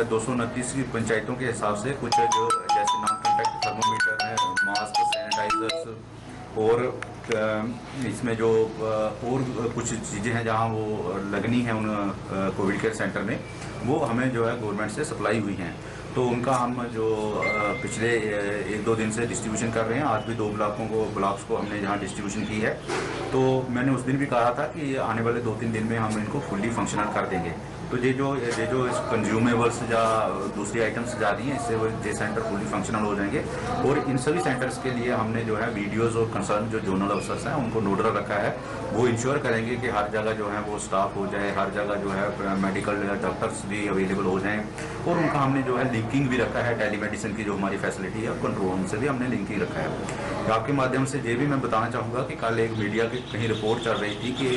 229 की पंचायतों के हिसाब से कुछ जो जैसे नॉन कॉन्टैक्ट थर्मोमीटर है, मास्क, सैनिटाइजर्स और इसमें जो और कुछ चीज़ें हैं जहां वो लगनी है उन कोविड केयर सेंटर में, वो हमें जो है गवर्नमेंट से सप्लाई हुई हैं। तो उनका हम जो पिछले 1-2 दिन से डिस्ट्रीब्यूशन कर रहे हैं। आज भी 2 ब्लॉक्स को हमने जहाँ डिस्ट्रीब्यूशन की है। तो मैंने उस दिन भी कहा था कि आने वाले 2-3 दिन में हम इनको फुल्ली फंक्शनल कर देंगे। तो ये जो कंज्यूमेबल्स या दूसरी आइटम्स जा रही हैं, इससे वो ये सेंटर फुली फंक्शनल हो जाएंगे। और इन सभी सेंटर्स के लिए हमने जो है वीडियोज़ और कंसर्न जो जोनल अफसर्स हैं उनको नोडल रखा है। वो इंश्योर करेंगे कि हर जगह जो है वो स्टाफ हो जाए, हर जगह जो है मेडिकल डॉक्टर्स भी अवेलेबल हो जाएं। और उनका हमने जो है लिंकिंग भी रखा है, टेलीमेडिसिन की जो हमारी फैसिलिटी है कंट्रोल रूम से भी हमने लिंकिंग रखा है। तो आपके माध्यम से ये भी मैं बताना चाहूँगा कि कल एक मीडिया की कहीं रिपोर्ट चल रही थी कि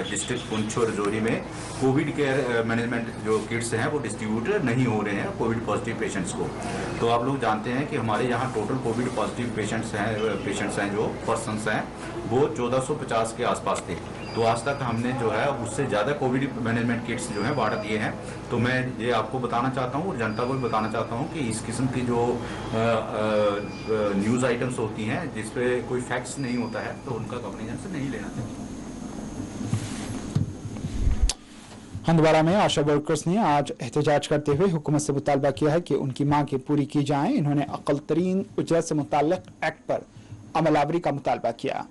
डिस्ट्रिक्ट पुंछ और राजौरी में कोविड केयर मैनेजमेंट जो किट्स हैं वो डिस्ट्रीब्यूट नहीं हो रहे हैं कोविड पॉजिटिव पेशेंट्स को। तो आप लोग जानते हैं कि हमारे यहाँ टोटल कोविड पॉजिटिव पेशेंट्स हैं जो पर्सनस हैं वो 1450 के आसपास थे। तो आज तक हमने जो है उससे ज़्यादा कोविड मैनेजमेंट किट्स जो हैं बांट दिए हैं। तो मैं ये आपको बताना चाहता हूँ और जनता को भी बताना चाहता हूँ कि इस किस्म की जो न्यूज़ आइटम्स होती हैं जिस पे कोई फैक्ट्स नहीं होता है तो उनका कॉग्निजेंस नहीं लेना चाहिए। हंदवाड़ा में आशा वर्कर्स ने आज एहतजाज करते हुए हुकूमत से मुतालबा किया है कि उनकी मांगें पूरी की जाएं। इन्होंने अक़ल तरीन उजरत से मुताल्लिक़ एक्ट पर अमलावरी का मुतालबा किया।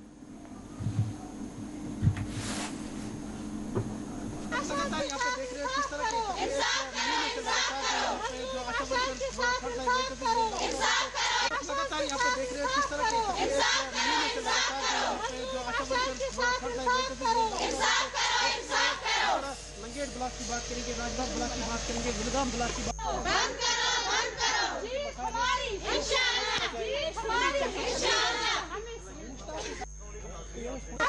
लंगेट ब्लॉक की बात करेंगे, राजबाग ब्लॉक की बात करेंगे, गुलगाम ब्लॉक की बात बंद करो जीत हमारी इंशाअल्लाह, जीत हमारी इंशाअल्लाह।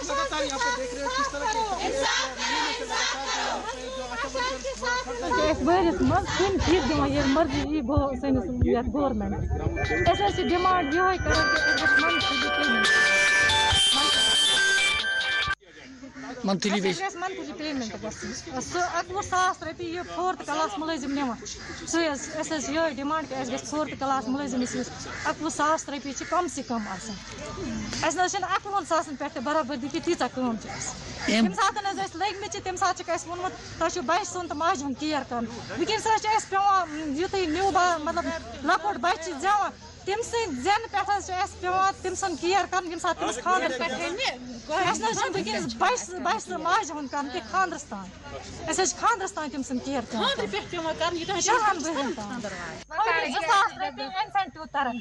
लगातार यहाँ पे देख रहे हो किस तरह के महीने से लगातार जो आशा वर्कर्स मर्जी गो गवर्नमेंट ऐसे डिमांड यो मंथली पेमेंट अकवु सास रपी यह 4th क्लास मुलाजिम निवान सो ये डिमांड कि 4th क्लास मुलाजिम अकवु सास रपी कम से कम आसान 51 सासन पे बराबरी कि तीचा कम तम सात लगे तम सात वोनमुत तुम बच सुन तो माज हुंद केयर कर वनस पे युत न्यू मतलब लकोट बच जवान तम जन पे पे तम सन केयर कर तमिस खानर पे बच माज हुंद कर खानरस तान खानरस तान तम सन केयर कर इंसेंटिव तरन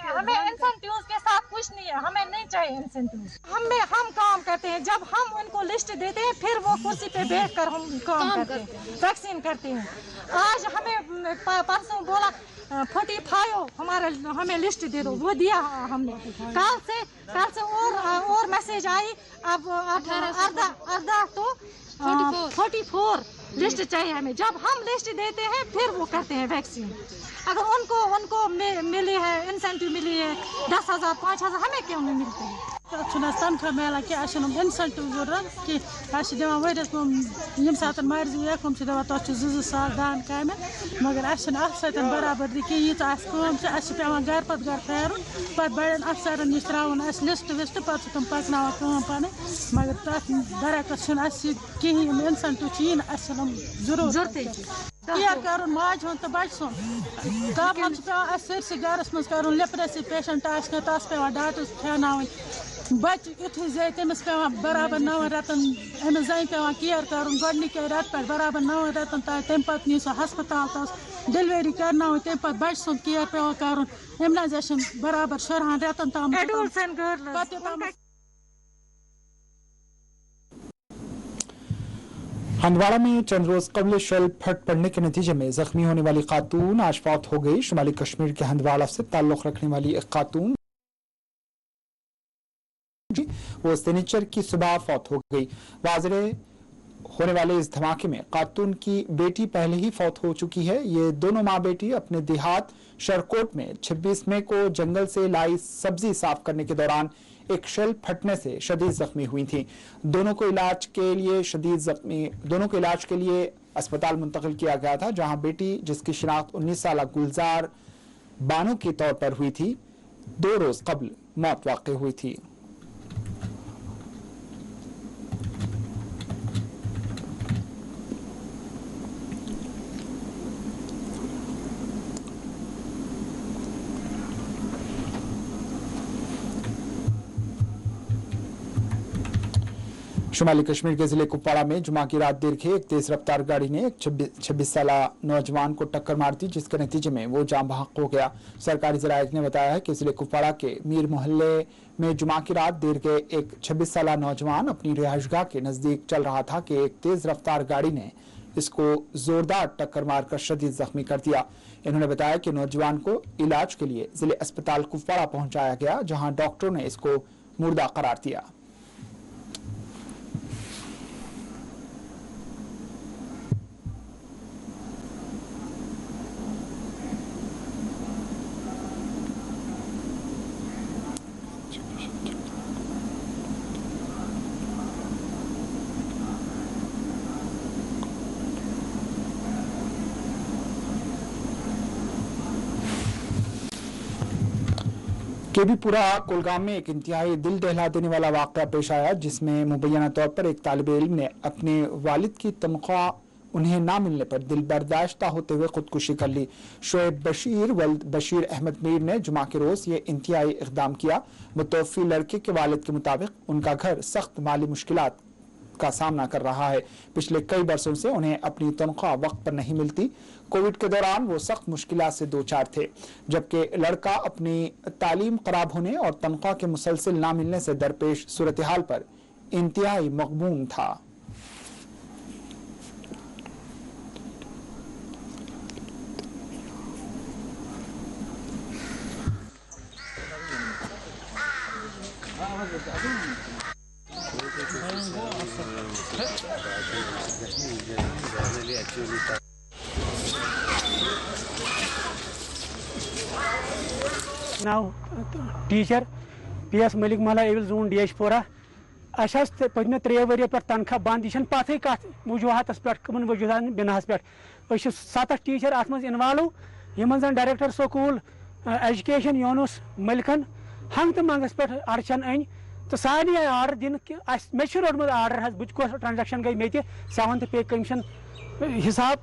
हमें इंसेंटिव के साथ कुछ नहीं है, हमें नहीं चाहिए इंसेंटिव। हम काम करते हैं, जब हम उनको लिस्ट देते हैं फिर वो कुर्सी पे बैठ कर हम काम करते हैं, वैक्सीन करते हैं। आज हमें परसों बोला 45 हमें लिस्ट दे दो, वो दिया हमने। कल से और मैसेज आई अब अर्धा तो 44 लिस्ट चाहिए हमें। जब हम लिस्ट देते हैं फिर वो करते हैं वैक्सीन। अगर उनको मिली है इंसेंटिव मिली है 10,000 5,000 हमें क्यों नहीं मिलते हैं? तनख्वाह मिलान कि इंसेंटिव जरूरत कि दिवान वरियस यम सात मर्जी यम दिवान तुम 2 साल दान काम मगर अत बराबरी कि यीच पे घर पत घर फेरुन पे बड़न अफसरन नश त्रावन लिस्ट विस्ट पे तुम पकना पन मगर तथ बरकस कहें इंसेंटिव जरूरत केयर कर माज हुंद तो बच सुन दपन सरस गरस मज कर लिप्रेसी पेशेंट तस पे डाटस खेन बच युथ जे तमिस पे बराबर 9 रतन अमिस जन पे केयर कर गोडनिक रत पे बराबर 9 रतन तम पे नी सो हस्पताल तस डिलीवरी करना तम पे बच सुन केयर पे कर इम्यूनाइजेशन बराबर 16 रतन तम हंदवाड़ा में चंद रोज कबल शेल फट पड़ने के नतीजे में जख्मी होने वाली खातून आज फौत हो गई। शुमाली कश्मीर के हंदवाड़ा से ताल्लुक रखने वाली एक खातून वो शनिचर की सुबह फौत हो गई। वाजरे होने वाले इस धमाके में खातून की बेटी पहले ही फौत हो चुकी है। ये दोनों माँ बेटी अपने देहात शरकोट में 26 मई को जंगल से लाई सब्जी साफ करने के दौरान एक शेल फटने से शदीद जख्मी हुई थी। दोनों को इलाज के लिए अस्पताल मुंतकिल किया गया था, जहां बेटी जिसकी शिनाख्त 19 साल गुलजार बानो के तौर पर हुई थी 2 रोज कबल मौत वाक़ हुई थी। शुमाली कश्मीर के जिले कुपवाड़ा में जुमा की रात देर के एक तेज रफ्तार गाड़ी ने एक 26 साल नौजवान को टक्कर मार दी, जिसके नतीजे में वो जान बहक हो गया। सरकारी जराये ने बताया है कि जिले कुपवाड़ा के मीर मोहल्ले में जुमा की रात देर के एक 26 साल नौजवान अपनी रिहायशगाह के नजदीक चल रहा था कि एक तेज रफ्तार गाड़ी ने इसको जोरदार टक्कर मारकर शदीद जख्मी कर दिया। इन्होंने बताया कि नौजवान को इलाज के लिए जिले अस्पताल कुपवाड़ा पहुंचाया गया, जहां डॉक्टरों ने इसको मुर्दा करार दिया। केबीपुरा कुलगाम में एक इंतहाई दिल दहला देने वाला वाकया पेश आया, जिसमें मुबैना तौर पर एक तालिब इल्म ने अपने वालिद की तनख्वाह उन्हें ना मिलने पर दिल बर्दाश्ता होते हुए खुदकुशी कर ली। शोएब बशीर वल्द बशीर अहमद मीर ने जुमा के रोज ये इंतहाई इकदाम किया। मुतवफ़ी लड़के के वालिद के मुताबिक उनका घर सख्त माली मुश्किलात का सामना कर रहा है। पिछले कई बरसों से उन्हें अपनी तनख्वाह वक्त पर नहीं मिलती। कोविड के दौरान वो सख्त मुश्किलात से दो चार थे, जबकि लड़का अपनी तालीम खराब होने और तनख्वाह के मुसलसिल ना मिलने से दरपेश सूरत हाल पर इंतहाई मगबून था। Now, teacher, P.S. Malik Mala Evil Zone Diaspora. Ashas पजने 3 worry पर तनख्वाह बंद यह पथे कत वजूहत पे कमन वजूहत बिनास पे 7 टीचर अत मज इन्वॉल्व यमन जन डायरेक्टर स्कूल एजुकेशन यूनुस मलिकन हम तो मंगस पे अड़चन अन तो सारे आय आर्डर दिन मे रोटमुत आर्डर बुच ट्रांजेक्शन गई मे 7th पे कमीशन हिसाब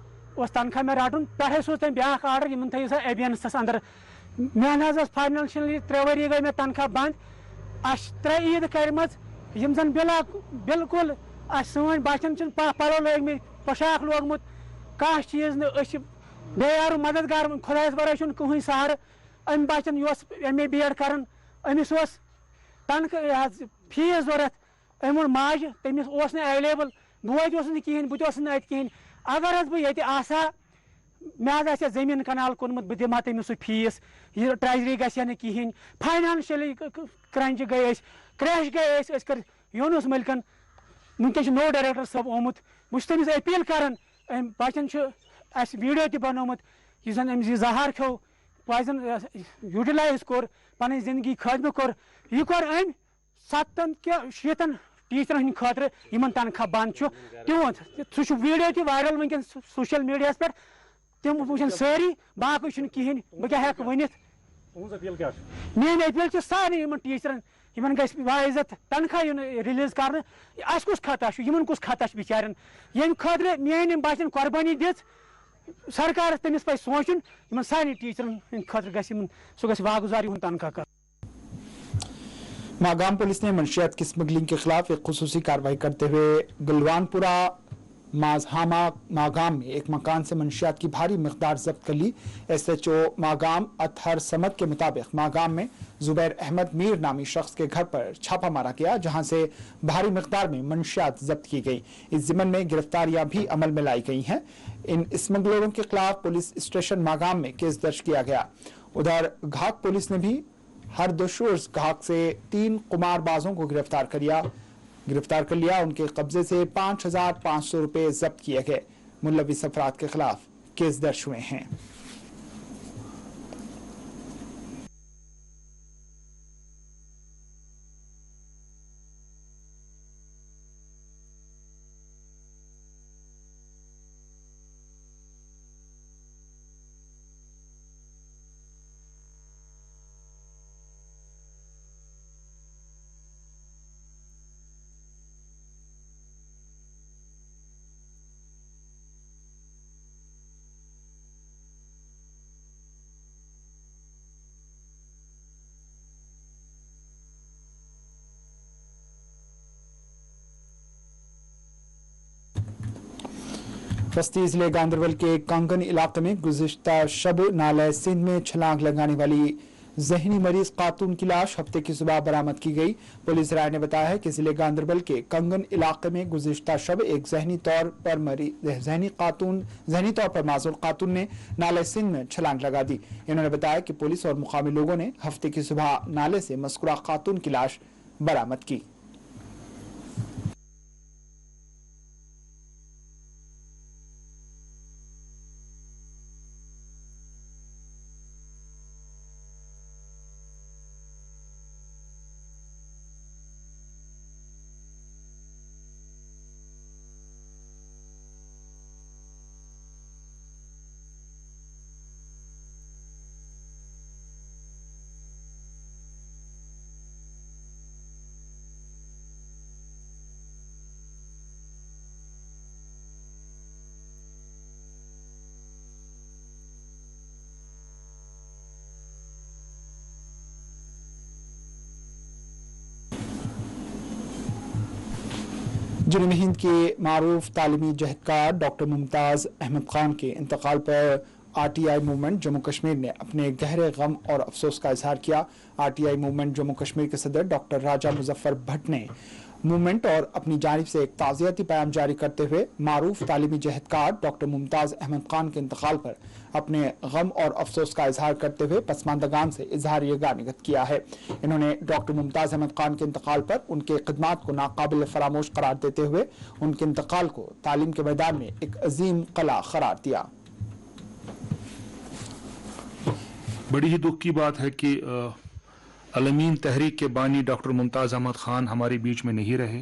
तनख्वाह मे रटन पे सो तम ब्या आर्डर इन थो सा एबियंस अंदर मे फाइनेंशियली 3 वरी गई मे तनख्वाह बंद 3 ईद कर्म यम जन बिल्कुल सन बचन पलो लग पोशाक लोगमुत कह चीज बेयार मददगार खुदास वराय कहीं सहार अम बचन एम ए BEd कर अमिस तनख्वाह फीस जरूरत अम वो माज तमिस एवेलेबल बोज कहें बहुत कहें अगर बह आसा मे जमीन कनाल कुनमुत बह दिमा तमिस फीस यह ट्रेजरी गह कहें फाइनेंशियली क्रंच गए क्रैश गए कर यूनुस मलिकन वनकस नो डायरेक्टर सब आमुत बहुत तमिस अपील कर बचन वीडियो तह बनोमुत यह जन अमिस जहार खो पजन यूटिलाइज कोर पन जिंदगी खत्म कोर यह कोर अम 7 के 7 टीचरन हंद खतर इन तनख्वाह बंद तिहुद सह वीडियो तह वायरल वनकन सोशल मीडिया पे तम वुचन सारी बाकी कहें बह क्या हेक वन मेन अपील सारे इन टीचरन इन गज़त तनख्वाह रिलीज कर कुछ खता इन कुछ खता बिचारन ये खतर मेन बचन कुर्बानी दिज सरकार तमिस पे सोचन इन सारे टीचरन खतर सह वागुजारी हूं तनख्वाह कर। मागाम पुलिस ने मंशियात की स्मगलिंग के खिलाफ एक खुसूसी कार्रवाई करते हुए गलवानपुरा माजहामा मागाम में एक मकान से मंशियात की भारी मिकदार जब्त कर ली। SHO मागाम अतहर समद के मुताबिक मागाम में जुबैर अहमद मीर नामी शख्स के घर पर छापा मारा गया, जहां से भारी मिकदार में मंशियात जब्त की गई। इस जिम्मन में गिरफ्तारियां भी अमल में लाई गई हैं। इन स्मगलरों के खिलाफ पुलिस स्टेशन मागाम में केस दर्ज किया गया। उधर घाक पुलिस ने भी हर दुशूर्स घाक से 3 कुमारबाजों को गिरफ्तार कर लिया। उनके कब्जे से 5,500 रुपए जब्त किए गए। मुलविस अफराद के खिलाफ केस दर्ज हुए हैं। बस्ती जिले गांधरबल के कंगन इलाके में गुज़िश्ता शब नाले सिंध में छलांग लगाने वाली जहनी मरीज खातून की लाश हफ्ते की सुबह बरामद की गई। पुलिस राय ने बताया है कि जिले गांधरबल के कंगन इलाके में गुज़िश्ता शब एक जहनी तौर पर माजूर खातून ने नाले सिंध में छलांग लगा दी। इन्होंने बताया कि पुलिस और मुकामी लोगों ने हफ्ते की सुबह नाले से मज़कूरा खातून की लाश बरामद की। जुनूब हिंद के मारूफ तालीमी जहदकार डॉक्टर मुमताज़ अहमद खान के इंतकाल पर RTI मूवमेंट जम्मू कश्मीर ने अपने गहरे गम और अफसोस का इजहार किया। RTI मूवमेंट जम्मू कश्मीर के सदर डॉक्टर राजा मुजफ्फर भट्ट ने मूवमेंट और अपनी जानिब से एक ताज़ियती पैगाम जारी करते हुए मारूफ तालीमी जहदकार डॉक्टर मुमताज़ अहमद खान के इंतकाल पर अपने गम और अफसोस का इजहार करते हुए पसमानदगान से इजहार यगानियत किया है। इन्होंने डॉक्टर मुमताज़ अहमद खान के इंतकाल पर उनके खिदमात को नाकाबिल फरामोश करार देते हुए उनके इंतकाल को तालीम के मैदान में एक अजीम कला करार दिया। बड़ी ही दुख की बात है कि अलमीन तहरीक के बानी डॉक्टर मुमताज़ अहमद ख़ान हमारे बीच में नहीं रहे।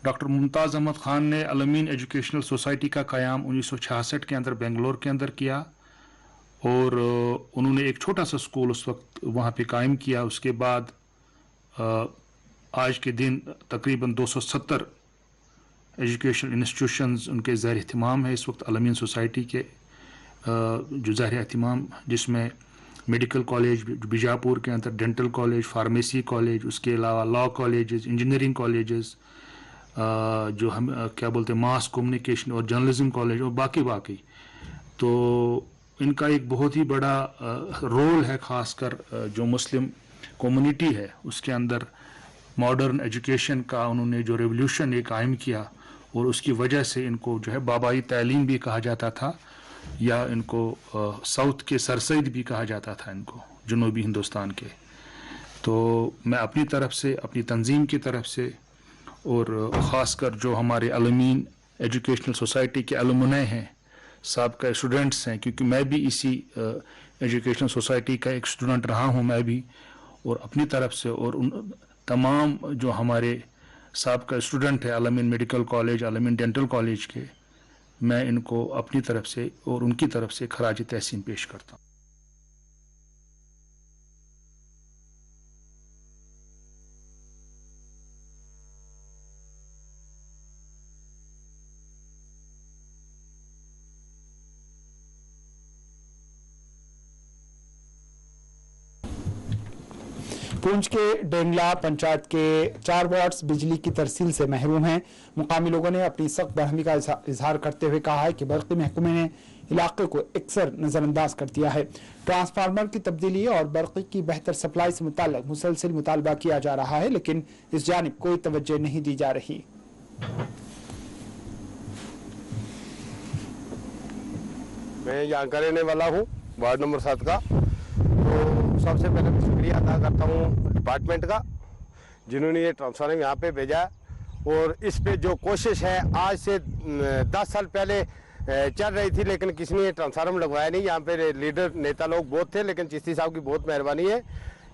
डॉक्टर मुमताज़ अहमद ख़ान ने अलमीन एजुकेशनल सोसाइटी का क़याम 1966 के अंदर बेंगलोर के अंदर किया और उन्होंने एक छोटा सा स्कूल उस वक्त वहाँ पे कायम किया। उसके बाद आज के दिन तकरीबन 270 एजुकेशनल इंस्टीट्यूशंस उनके ज़ेर एहतिमाम है इस वक्त अलमीन सोसाइटी के जो ज़ेर एहतिमाम, जिसमें मेडिकल कॉलेज बीजापुर के अंदर, डेंटल कॉलेज, फार्मेसी कॉलेज, उसके अलावा लॉ कॉलेजेस, इंजीनियरिंग कॉलेजेस, जो हम क्या बोलते हैं मास कम्युनिकेशन और जर्नलिज्म कॉलेज और बाकी। तो इनका एक बहुत ही बड़ा रोल है, ख़ासकर जो मुस्लिम कम्युनिटी है उसके अंदर मॉडर्न एजुकेशन का उन्होंने जो रेवोल्यूशन एक कायम किया और उसकी वजह से इनको जो है बाबाई तालीम भी कहा जाता था या इनको साउथ के सरसैद भी कहा जाता था इनको, जनूबी हिंदुस्तान के। तो मैं अपनी तरफ से, अपनी तंजीम की तरफ से और ख़ासकर जो हमारे अलमीन एजुकेशनल सोसाइटी के अलुमनाई हैं, साबका स्टूडेंट्स हैं, क्योंकि मैं भी इसी एजुकेशनल सोसाइटी का एक स्टूडेंट रहा हूं मैं भी, और अपनी तरफ से और उन तमाम जो हमारे साबका स्टूडेंट है Al-Ameen medical college, Al-Ameen dental college के, मैं इनको अपनी तरफ से और उनकी तरफ से खराज तहसीन पेश करता हूँ। पूंछ के डेंगला पंचायत के 4 वार्ड्स बिजली की तरसील से महरूम हैं। मुकामी लोगों ने अपनी सख्त बरहमी का इजहार करते हुए कहा है कि बर्क़ी महकमे ने इलाके को अक्सर नजरअंदाज कर दिया है। ट्रांसफार्मर की तब्दीली और बर्क़ी की बेहतर सप्लाई से मुताल्लिक़ मुसलसल मुतालबा किया जा रहा है, लेकिन इस जानिब कोई तवज्जो नहीं दी जा रही। मैं यहाँ का रहने वाला हूँ, वार्ड नंबर 7 का। तो सबसे पहले मैं शुक्रिया अदा करता हूँ डिपार्टमेंट का, जिन्होंने ये ट्रांसफार्मर यहाँ पे भेजा और इस पे जो कोशिश है आज से 10 साल पहले चल रही थी, लेकिन किसी ने ट्रांसफार्मर लगवाया नहीं। यहाँ पे लीडर नेता लोग बहुत थे, लेकिन चिश्ती साहब की बहुत मेहरबानी है।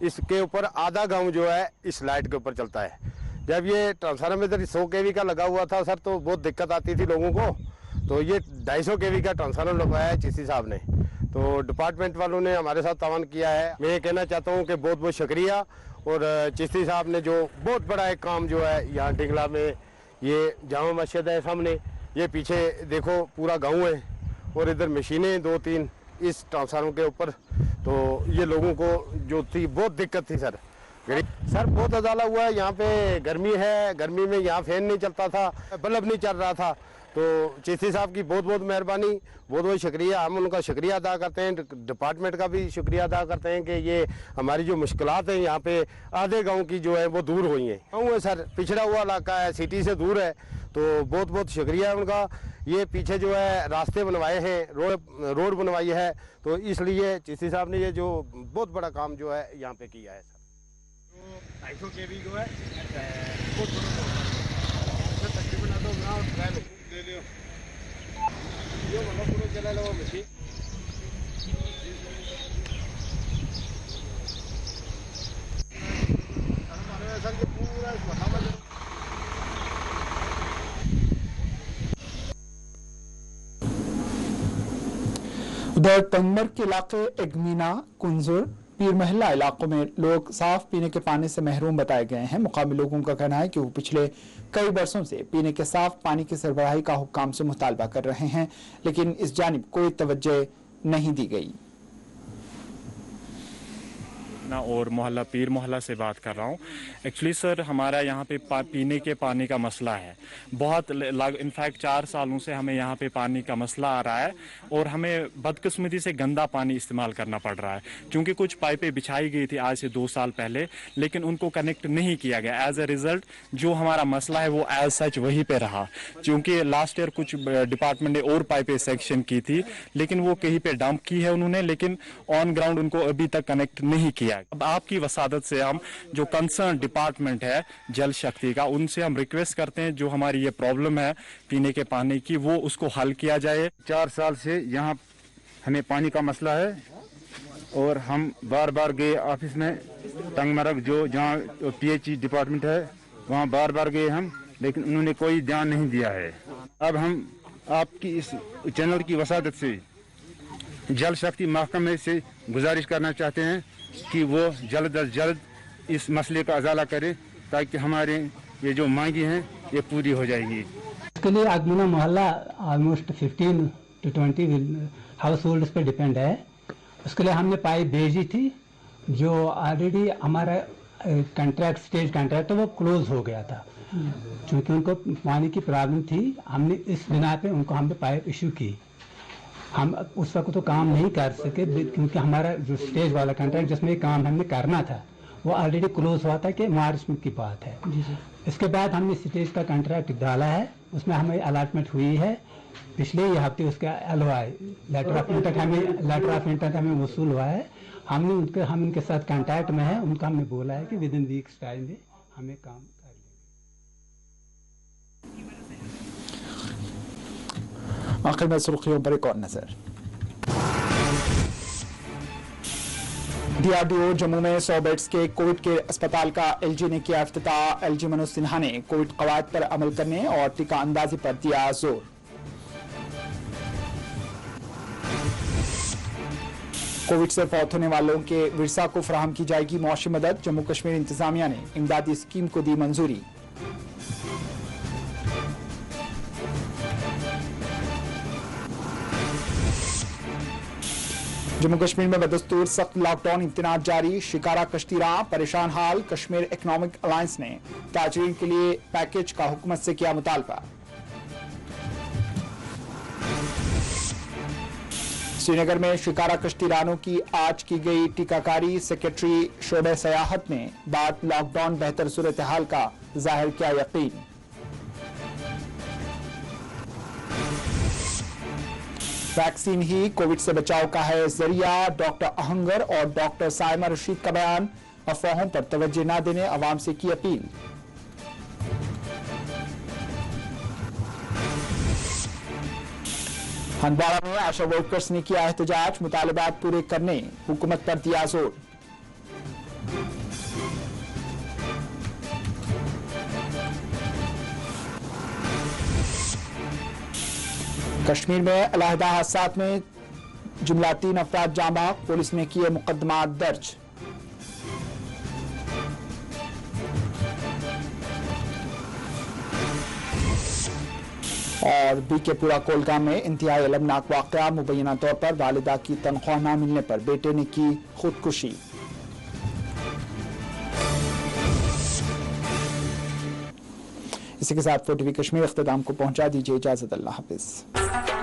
इसके ऊपर आधा गाँव जो है इस लाइट के ऊपर चलता है। जब ये ट्रांसफार्मर इधर 100 kV का लगा हुआ था सर, तो बहुत दिक्कत आती थी लोगों को, तो ये 250 kV का ट्रांसफार्मर लगवाया है चिश्ती साहब ने। तो डिपार्टमेंट वालों ने हमारे साथ तावन किया है। मैं ये कहना चाहता हूँ कि बहुत बहुत शुक्रिया। और चिश्ती साहब ने जो बहुत बड़ा एक काम जो है यहाँ टिंगला में, ये जामा मस्जिद है सामने, ये पीछे देखो पूरा गांव है और इधर मशीनें 2-3 इस ट्रांसफार्मर के ऊपर। तो ये लोगों को जो थी बहुत दिक्कत थी सर। सर बहुत अजाला हुआ है यहाँ पे। गर्मी है, गर्मी में यहाँ फैन नहीं चलता था, बल्ब नहीं चल रहा था। तो चीफी साहब की बहुत बहुत मेहरबानी, बहुत बहुत शुक्रिया। हम उनका शुक्रिया अदा करते हैं, डिपार्टमेंट का भी शुक्रिया अदा करते हैं कि ये हमारी जो मुश्किलात हैं यहाँ पे आधे गांव की जो है वो दूर हुई हैं। गाँव है सर, पिछड़ा हुआ इलाका है, सिटी से दूर है, तो बहुत बहुत शुक्रिया है उनका। ये पीछे जो है रास्ते बनवाए हैं, रोड बनवाई है, तो इसलिए चीफी साहब ने ये जो बहुत बड़ा काम जो है यहाँ पे किया है सर। 250 kV जो है तकरीबन ले लियो ये मतलब पूरा चला लो मशीन। उधर तंगमर के इलाके एगमीना, कुंजुर, पीर महला इलाकों में लोग साफ पीने के पानी से महरूम बताए गए हैं। मुकामी लोगों का कहना है कि वो पिछले कई वर्षों से पीने के साफ पानी की सरबराही का हुक्काम से मुतालबा कर रहे हैं, लेकिन इस जानिब कोई तवज्जो नहीं दी गई। और मोहल्ला पीर मोहल्ला से बात कर रहा हूँ। एक्चुअली सर हमारा यहाँ पे पीने के पानी का मसला है बहुत, इनफैक्ट 4 सालों से हमें यहाँ पे पानी का मसला आ रहा है और हमें बदकिस्मती से गंदा पानी इस्तेमाल करना पड़ रहा है, क्योंकि कुछ पाइपें बिछाई गई थी आज से 2 साल पहले, लेकिन उनको कनेक्ट नहीं किया गया। एज ए रिजल्ट जो हमारा मसला है वो एज सच वहीं पे रहा, क्योंकि लास्ट ईयर कुछ डिपार्टमेंट ने और पाइपें सेक्शन की थी, लेकिन वो कहीं पे डंप की है उन्होंने, लेकिन ऑन ग्राउंड उनको अभी तक कनेक्ट नहीं किया। अब आपकी वसादत से हम जो कंसर्न डिपार्टमेंट है जल शक्ति का, उनसे हम रिक्वेस्ट करते हैं जो हमारी ये प्रॉब्लम है पीने के पानी की, वो उसको हल किया जाए। 4 साल से यहाँ हमें पानी का मसला है और हम बार बार गए ऑफिस में, तंगमरग जो जहाँ PH डिपार्टमेंट है वहाँ बार बार गए हम, लेकिन उन्होंने कोई ध्यान नहीं दिया है। अब हम आपकी इस चैनल की वसादत से जल शक्ति महकमे से गुजारिश करना चाहते हैं कि वो जल्द अज जल्द इस मसले का अजाला करे, ताकि हमारे ये जो मांगी हैं ये पूरी हो जाएगी। इसके लिए आगमीना मोहल्ला ऑलमोस्ट 15 to 20 हाउस होल्ड्स पे डिपेंड है। उसके लिए हमने पाइप भेजी थी, जो ऑलरेडी हमारा कॉन्ट्रैक्ट स्टेज कॉन्ट्रैक्ट वो क्लोज हो गया था, क्योंकि उनको पानी की प्रॉब्लम थी। हमने इस बिना पे उनको हमने पाइप इशू की। हम उस वक्त तो काम नहीं कर सके, क्योंकि हमारा जो स्टेज वाला कॉन्ट्रैक्ट जिसमें काम हमने करना था वो ऑलरेडी क्लोज हुआ था कि मार्च की बात है। इसके बाद हमने स्टेज का कॉन्ट्रैक्ट डाला है, उसमें हमें अलॉटमेंट हुई है। पिछले ही हफ्ते उसका LOI लेटर ऑफ इंटेंट हमें वसूल हुआ है। हम उनके साथ कांटेक्ट में है, उनका हमने बोला है कि विद इन वीक्स टाइम में हमें काम कर लेंगे। आखिर में सुर्खियों पर एक और नजर। DRDO जम्मू में 100 बेड्स के कोविड के अस्पताल का LG ने किया इफ्तिताह। LG मनोज सिन्हा ने कोविड कवायद पर अमल करने और टीका अंदाजी पर दिया जोर। कोविड से फौत होने वालों के विरसा को फराहम की जाएगी मुआशी मदद। जम्मू कश्मीर इंतजामिया ने इमदादी स्कीम को दी मंजूरी। जम्मू कश्मीर में बदस्तूर सख्त लॉकडाउन इम्तिनात जारी। शिकारा कश्तीरां परेशान हाल। कश्मीर इकोनॉमिक अलायंस ने ताजरीन के लिए पैकेज का हुकूमत से किया मुतालबा। श्रीनगर में शिकारा कश्तीरानों की आज की गई टीकाकारी। सेक्रेटरी शोबे सयाहत ने बाद लॉकडाउन बेहतर सूरत हाल का जाहिर किया यकीन। वैक्सीन ही कोविड से बचाव का है जरिया। डॉक्टर अहंगर और डॉक्टर साइमा रशीद का बयान। अफवाहों पर तवज्जो न देने अवाम से की अपील। हंदवाड़ा में आशा वर्कर्स ने किया एहतजाज। मुतालबात पूरे करने हुकूमत पर दिया जोर। कश्मीर में अलहदा हादसात में जुमला 3 अफराद जाँ बहक। पुलिस ने किए मुकदमा दर्ज। और बीकेपुरा कोलगाम में इंतहाई अलमनाक वाकया। मुबैना तौर पर वालिदा की तनख्वाह न मिलने पर बेटे ने की खुदकुशी। इसी के साथ 4TV कश्मीर अख्ताम को पहुंचा दीजिए इजाजत। अल्लाह हाफिज।